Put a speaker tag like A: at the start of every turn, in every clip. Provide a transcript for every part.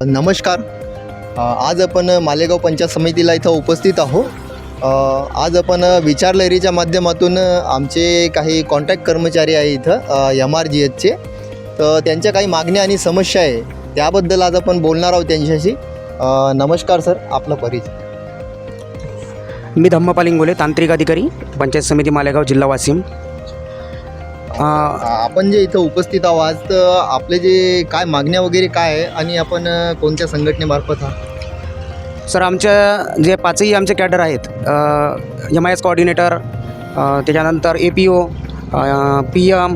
A: नमस्कार. आज आपण मालेगाव पंचायत समितीला इथं उपस्थित आहोत. आज आपण विचार लहरीच्या माध्यमातून आमचे काही कॉन्ट्रॅक्ट कर्मचारी आहे इथं MRGHचे, तर त्यांच्या काही मागण्या आणि समस्या आहे त्याबद्दल आज आपण बोलणार आहोत त्यांच्याशी. नमस्कार सर, आपला परिचय.
B: मी धम्मपाल इंगोले, तांत्रिक अधिकारी, पंचायत समिती मालेगाव, जिल्हा वाशिम.
A: आपण जे इथं उपस्थित आहोत आज, तर आपले जे काय मागण्या वगैरे काय आहे आणि आपण कोणत्या संघटनेमार्फत
B: सर, आमच्या जे पाचही आमचे कॅडर आहेत, MIS कोऑर्डिनेटर, त्याच्यानंतर APO, PM,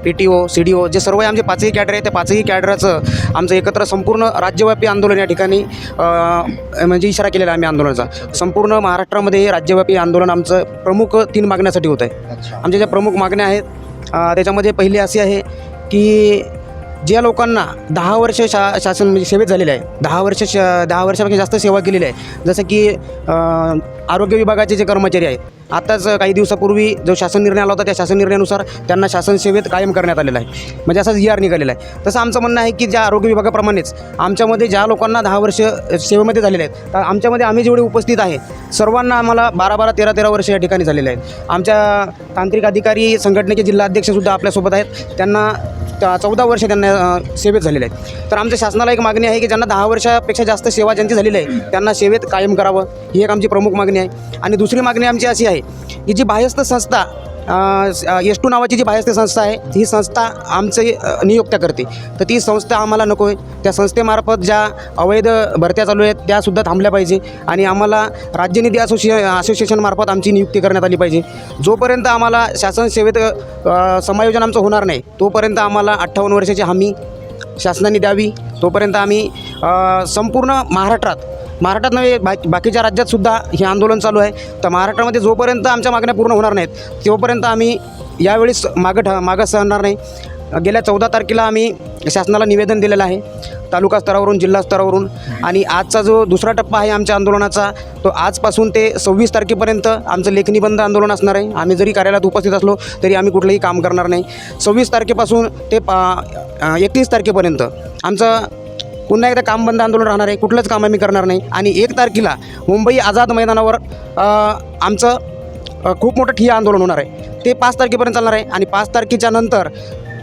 B: PTO, CDO, जे सर्व आमचे पाचही कॅडर आहेत, त्या पाचही कॅडरचं आमचं एकत्र संपूर्ण राज्यव्यापी आंदोलन या ठिकाणी म्हणजे इशारा केलेला आहे आम्ही आंदोलनाचा. संपूर्ण महाराष्ट्रामध्ये हे राज्यव्यापी आंदोलन आमचं प्रमुख 3 मागण्यासाठी होतं आहे. आमच्या ज्या प्रमुख मागण्या आहेत त्याच्यामध्ये पहिली अशी आहे की ज्या लोकांना 10 वर्ष शासन म्हणजे सेवेत झालेले आहे, 10 वर्षापेक्षा जास्त सेवा केलेली आहे, जसं की आरोग्य विभागाचे जे कर्मचारी आहेत, आत्ताच काही दिवसापूर्वी जो शासन निर्णय आला होता त्या शासन निर्णयानुसार त्यांना शासन सेवेत कायम करण्यात आलेलं आहे, म्हणजे असाच ER निघालेला आहे. तसं आमचं म्हणणं आहे की ज्या आरोग्य विभागाप्रमाणेच आमच्यामध्ये ज्या लोकांना 10 वर्ष सेवेमध्ये झालेले आहेत, तर आमच्यामध्ये आम्ही जेवढे उपस्थित आहे सर्वांना आम्हाला 12-12, 13-13 वर्ष या ठिकाणी झालेले आहेत. आमच्या तांत्रिक अधिकारी संघटनेचे जिल्हा अध्यक्षसुद्धा आपल्यासोबत आहेत, त्यांना 14 वर्ष त्यांना सेवेत झालेले आहेत. तर आमच्या शासनाला एक मागणी आहे की ज्यांना 10 वर्षापेक्षा जास्त सेवा ज्यांची झालेली आहे त्यांना सेवेत कायम करावं, ही एक आमची प्रमुख मागणी आहे. आणि दुसरी मागणी आमची अशी आहे की जी बाह्यस्थ संस्था S2 नावाची जी बाह्यस्थ संस्था आहे, ही संस्था आमचे नियुक्त्या करते, तर ती संस्था आम्हाला नको आहे. त्या संस्थेमार्फत ज्या अवैध भरत्या चालू आहेत त्यासुद्धा थांबल्या पाहिजे आणि आम्हाला राज्यनिधी असोसिएशनमार्फत आमची नियुक्ती करण्यात आली पाहिजे. जोपर्यंत आम्हाला शासन सेवेत समायोजन आमचं होणार नाही तोपर्यंत आम्हाला 58 वर्षाची हमी शासनाने द्यावी. तोपर्यंत आम्ही संपूर्ण महाराष्ट्रात नव्हे बाकीच्या राज्यातसुद्धा हे आंदोलन चालू आहे. तर महाराष्ट्रामध्ये जोपर्यंत आमच्या मागण्या पूर्ण होणार नाहीत तोपर्यंत आम्ही यावेळेस मागं सरणार नाही. गेल्या 14 तारखेला आम्ही शासनाला निवेदन दिलेलं आहे, तालुका स्तरावरून, जिल्हा स्तरावरून. आणि आजचा जो दुसरा टप्पा आहे आमच्या आंदोलनाचा, तो आजपासून ते 26 तारखेपर्यंत आमचं लेखणी बंद आंदोलन असणार आहे. आम्ही जरी कार्यालयात उपस्थित असलो तरी आम्ही कुठलंही काम करणार नाही. 26 तारखेपासून ते 31 तारखेपर्यंत आमचं पुन्हा एकदा काम बंद आंदोलन राहणार आहे. कुठलंच काम आम्ही करणार नाही. आणि 1 तारखेला मुंबई आझाद मैदानावर आमचं खूप मोठं ठिय्या आंदोलन होणार आहे. ते 5 तारखेपर्यंत चालणार आहे. आणि 5 तारखेच्या नंतर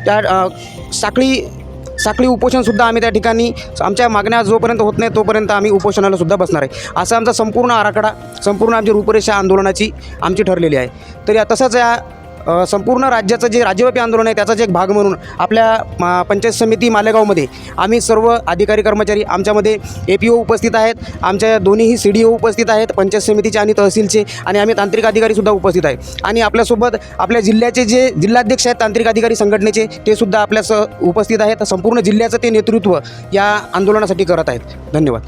B: त्या साखळी उपोषणसुद्धा आम्ही त्या ठिकाणी आमच्या मागण्या जोपर्यंत होत नाही तोपर्यंत आम्ही उपोषणालासुद्धा बसणार आहे. असं आमचा संपूर्ण आराखडा, संपूर्ण आमची रूपरेषा आंदोलनाची आमची ठरलेली आहे. तर तसंच या संपूर्ण राज्याचं जे राज्यव्यापी आंदोलन आहे त्याचाच एक भाग म्हणून आपल्या पंचायत समिती मालेगावमध्ये आम्ही सर्व अधिकारी कर्मचारी, आमच्यामध्ये APO उपस्थित आहेत, आमच्या दोन्हीही CDO उपस्थित आहेत, पंचायत समितीचे आणि तहसीलचे, आणि आम्ही तांत्रिक अधिकारीसुद्धा उपस्थित आहे. आणि आपल्यासोबत आपल्या जिल्ह्याचे जे जिल्हाध्यक्ष आहेत तांत्रिक अधिकारी संघटनेचे, ते सुद्धा आपल्यासह उपस्थित आहेत. संपूर्ण जिल्ह्याचं ते नेतृत्व या आंदोलनासाठी करत आहेत. धन्यवाद.